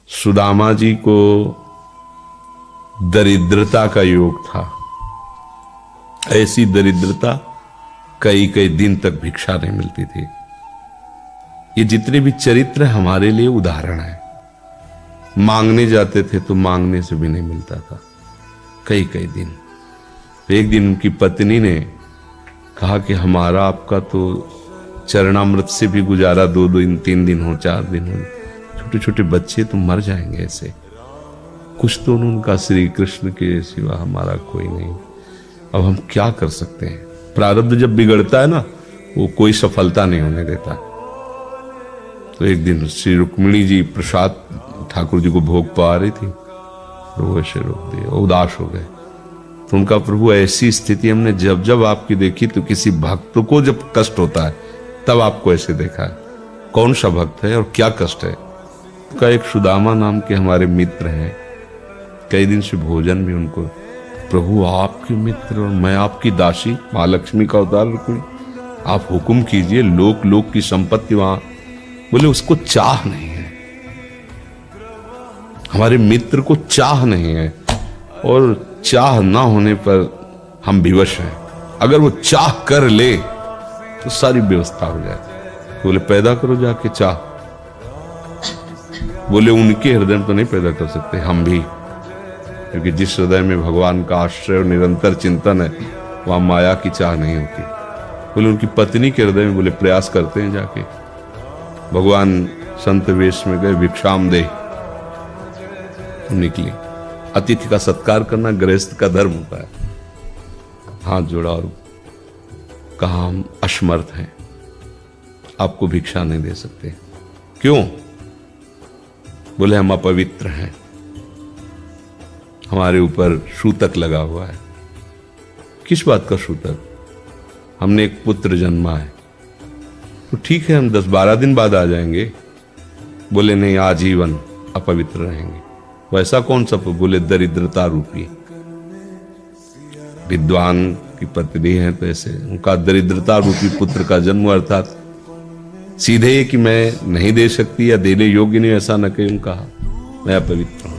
सुदामा जी को दरिद्रता का योग था। ऐसी दरिद्रता कई कई दिन तक भिक्षा नहीं मिलती थी। ये जितने भी चरित्र हमारे लिए उदाहरण है। मांगने जाते थे तो मांगने से भी नहीं मिलता था कई कई दिन। एक दिन उनकी पत्नी ने कहा कि हमारा आपका तो चरणामृत से भी गुजारा 2 दिन 3 दिन हो 4 दिन हो, छोटे छोटे बच्चे तो मर जाएंगे ऐसे। कुछ तो उनका श्री कृष्ण के सिवा हमारा कोई नहीं, अब हम क्या कर सकते हैं। प्रारब्ध जब बिगड़ता है ना, वो कोई सफलता नहीं होने देता। तो एक दिन श्री रुक्मिणी जी प्रसाद ठाकुर जी को भोग पा रही थी, प्रभु ऐसे रोक दिए, उदास हो गए। तो उनका प्रभु ऐसी स्थिति हमने जब जब आपकी देखी, तो किसी भक्त को जब कष्ट होता है तब आपको ऐसे देखा है। कौन सा भक्त है और क्या कष्ट है। का एक सुदामा नाम के हमारे मित्र हैं, कई दिन से भोजन भी उनको, प्रभु आपके मित्र और मैं आपकी दासी, महालक्ष्मी का अवतार रुक्मिणी, आप हुक्म कीजिए, लोक लोक की संपत्ति वहां। बोले उसको चाह नहीं है, हमारे मित्र को चाह नहीं है, और चाह ना होने पर हम विवश हैं। अगर वो चाह कर ले तो सारी व्यवस्था हो जाए। बोले पैदा करो जाके चाह। बोले उनके हृदय में तो नहीं पैदा कर सकते, हम भी, क्योंकि जिस हृदय में भगवान का आश्रय और निरंतर चिंतन है वहां माया की चाह नहीं होती। बोले उनकी पत्नी के हृदय में, बोले प्रयास करते हैं जाके। भगवान संत वेश में गए, भिक्षाम दे निकली। अतिथि का सत्कार करना गृहस्थ का धर्म होता है। हाथ जोड़ा और कहा हम असमर्थ हैं, आपको भिक्षा नहीं दे सकते। क्यों? बोले हम अपवित्र हैं, हमारे ऊपर सूतक लगा हुआ है। किस बात का सूतक? हमने एक पुत्र जन्मा है। तो ठीक है, हम 10-12 दिन बाद आ जाएंगे। बोले नहीं, आजीवन अपवित्र रहेंगे। वैसा कौन सा? बोले दरिद्रता रूपी। विद्वान की पत्नी है तो ऐसे उनका दरिद्रता रूपी पुत्र का जन्म, अर्थात सीधे कि मैं नहीं दे सकती या देने योग्य नहीं, ऐसा न कहीं कहा, मैं अपवित्र हूं।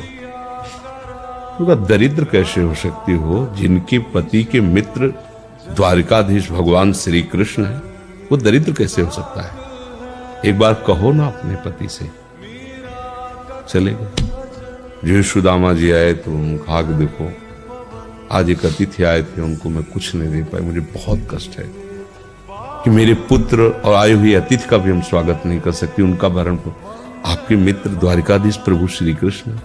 उनका दरिद्र कैसे हो सकती हो? जिनके पति के मित्र द्वारिकाधीश भगवान श्री कृष्ण है, वो दरिद्र कैसे हो सकता है? एक बार कहो ना अपने पति से। चले गए। जो सुदामा जी आए तो कहा कि देखो आज एक अतिथि आए थे, उनको मैं कुछ नहीं दे पाई, मुझे बहुत कष्ट है कि मेरे पुत्र और आए हुए अतिथि का भी हम स्वागत नहीं कर सकते, उनका भरण को। आपके मित्र द्वारिकाधीश प्रभु श्री कृष्ण।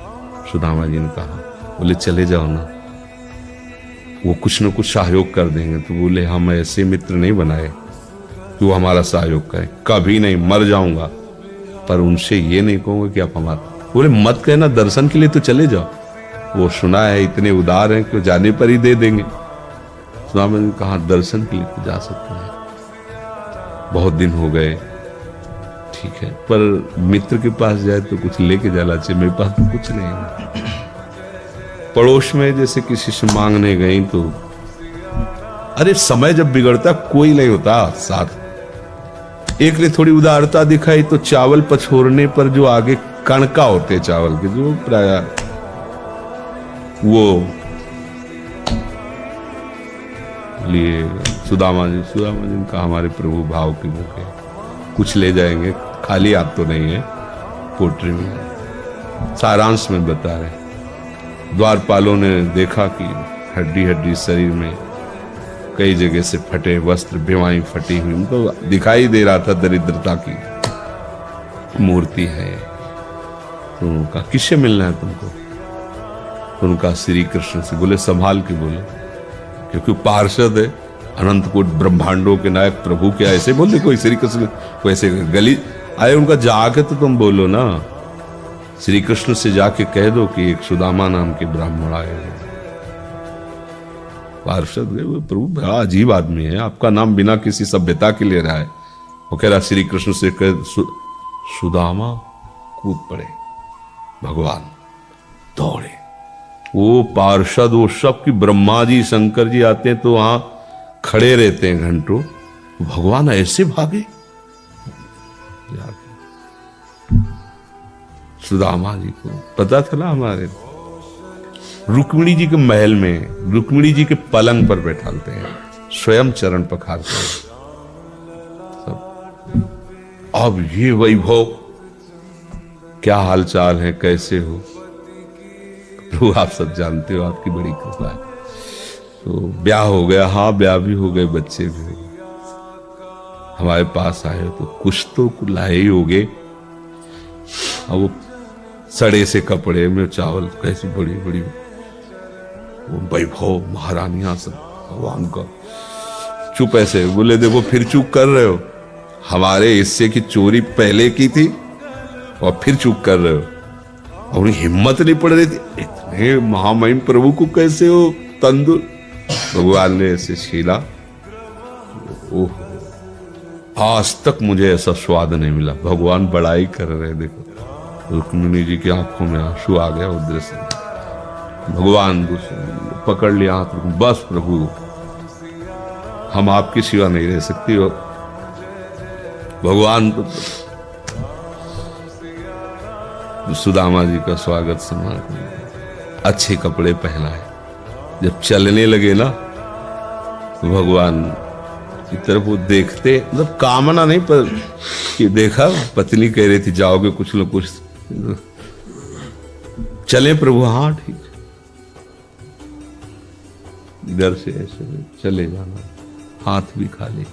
सुदामा जी ने कहा, बोले चले जाओ ना, वो कुछ न कुछ सहयोग कर देंगे। तो बोले हम ऐसे मित्र नहीं बनाए कि वो हमारा सहयोग करे, कभी नहीं, मर जाऊंगा, पर उनसे ये नहीं कहूंगा कि आप हमारा। बोले मत कहना, दर्शन के लिए तो चले जाओ, वो सुना है इतने उदार हैं कि जाने पर ही दे देंगे। सुदामा ने कहा दर्शन के लिए तो जा सकते हैं, बहुत दिन हो गए, ठीक है, पर मित्र के पास जाए तो कुछ लेके जाना चाहिए, मेरे पास तो कुछ नहीं है। पड़ोस में जैसे किसी से मांगने गई तो, अरे समय जब बिगड़ता कोई नहीं होता साथ। एक ने थोड़ी उदारता दिखाई तो चावल पछोरने पर जो आगे कणका होते चावल के, जो प्राय वो लिए सुदामा जी ने कहा हमारे प्रभु भाव के भूखे, कुछ ले जाएंगे, खाली हाथ तो नहीं है। पोट्री में सारांश में बता रहे, द्वारपालों ने देखा कि हड्डी हड्डी शरीर में कई जगह से फटे वस्त्र, भिवाई फटी हुई, उनको दिखाई दे रहा था दरिद्रता की मूर्ति है। तो उनका किससे मिलना है तुमको? तो उनका श्री कृष्ण से। बोले संभाल के बोलो, क्योंकि पार्षद है, अनंत कोट ब्रह्मांडों के नायक प्रभु के ऐसे बोले कोई श्री कृष्ण को ऐसे गली आए, उनका जाके तो तुम बोलो ना, श्री कृष्ण से जाके कह दो कि एक सुदामा नाम के ब्राह्मण आए हैं। पार्षद गए, प्रभु बड़ा अजीब आदमी है, आपका नाम बिना किसी सभ्यता के ले रहा है। वो कह रहा श्री कृष्ण से कह, सुदामा कूद पड़े, भगवान दौड़े। वो पार्षद, वो सब की ब्रह्मा जी शंकर जी आते हैं तो वहां खड़े रहते हैं घंटों, भगवान ऐसे भागे। सुदामा जी को पता था ना, हमारे रुक्मिणी जी के महल में रुक्मिणी जी के पलंग पर बैठाते हैं, स्वयं चरण पखारते हैं सब। अब ये वैभव, क्या हालचाल है, कैसे हो प्रभु? आप सब जानते हो, आपकी बड़ी कृपा है। तो ब्याह हो गया, हाँ ब्याह भी हो गए, बच्चे भी हो गए। हमारे पास आए हो तो कुछ तो लाए ही होगे। और वो सड़े से कपड़े में चावल, कैसी बड़ी बड़ी वो वैभव, महारानियां सब भगवान का। चुप ऐसे बोले, देखो फिर चूक कर रहे हो, हमारे हिस्से की चोरी पहले की थी और फिर चूक कर रहे हो। और उन्हें हिम्मत नहीं पड़ रही थी, इतने महामहिम प्रभु को कैसे हो तंदुर। भगवान ने ऐसे छीला, ओह आज तक मुझे ऐसा स्वाद नहीं मिला। भगवान बड़ाई कर रहे, देखो रुक्मिणी जी की आंखों में आंसू आ गया उधर से। भगवान पकड़ लिया हाथ, बस प्रभु हम आपकी सिवा नहीं रह सकती हो। भगवान तो सुदामा जी का स्वागत सम्मान, अच्छे कपड़े पहनाए। जब चलने लगे ना तो भगवान की तरफ वो देखते, मतलब कामना नहीं पर कि देखा पत्नी कह रही थी जाओगे कुछ लोग कुछ, चले प्रभु, हाँ ठीक, इधर से ऐसे चले जाना, हाथ भी खाली।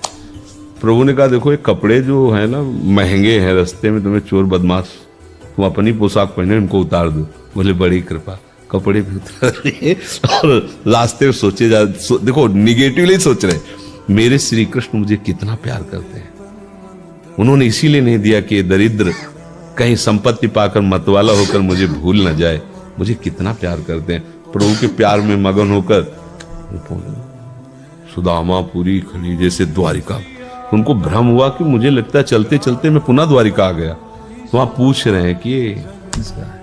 प्रभु ने कहा देखो ये कपड़े जो है ना महंगे हैं, रास्ते में तुम्हें चोर बदमाश, तुम अपनी पोशाक पहने इनको उतार दो। बोले बड़ी कृपा, कपड़े भी उतार दिए। और रास्ते में सोचे देखो निगेटिवली सोच रहे, मेरे श्री कृष्ण मुझे कितना प्यार करते हैं। उन्होंने इसीलिए नहीं दिया कि दरिद्र कहीं संपत्ति पाकर मतवाला होकर मुझे भूल न जाए, मुझे कितना प्यार करते हैं। प्रभु के प्यार में मगन होकर सुदामा पूरी खड़ी जैसे द्वारिका। उनको भ्रम हुआ कि मुझे लगता है चलते चलते मैं पुनः द्वारिका आ गया। वहां पूछ रहे हैं कि ये किसका है।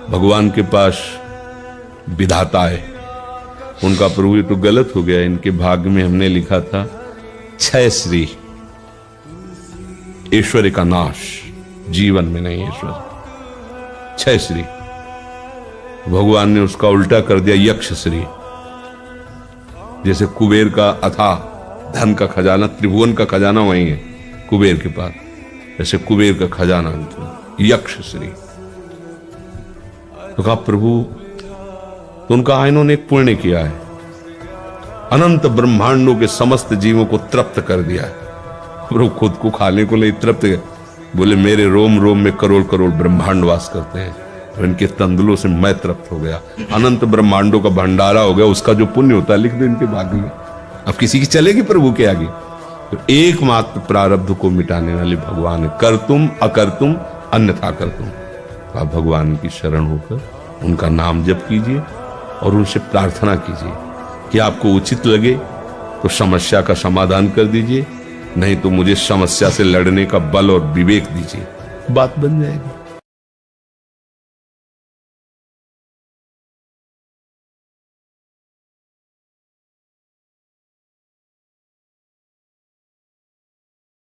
भगवान के पास विधाता है, उनका प्रभु ये तो गलत हो गया, इनके भाग्य में हमने लिखा था 6 श्री, ऐश्वर्य का नाश, जीवन में नहीं ऐश्वर्य, 6 श्री। भगवान ने उसका उल्टा कर दिया, यक्ष श्री। जैसे कुबेर का अथाह धन का खजाना, त्रिभुवन का खजाना वही है कुबेर के पास, जैसे कुबेर का खजाना यक्ष श्री। तो कहा प्रभु, तो उनका इन्होंने एक पुण्य किया है, अनंत ब्रह्मांडों के समस्त जीवों को तृप्त कर दिया है। प्रभु खुद को खाने को नहीं तृप्त, बोले मेरे रोम रोम में करोड़ करोड़ ब्रह्मांड वास करते हैं, तो इनके तंदुलों से मैं तृप्त हो गया। अनंत ब्रह्मांडों का भंडारा हो गया, उसका जो पुण्य होता है लिख दो इनके भाग्य में। अब किसी की चलेगी प्रभु के आगे? तो एकमात्र प्रारब्ध को मिटाने वाले भगवान है, कर तुम अकर तुम अन्यथा कर तुम। आप भगवान की शरण होकर उनका नाम जप कीजिए और उनसे प्रार्थना कीजिए कि आपको उचित लगे तो समस्या का समाधान कर दीजिए, नहीं तो मुझे समस्या से लड़ने का बल और विवेक दीजिए, बात बन जाएगी।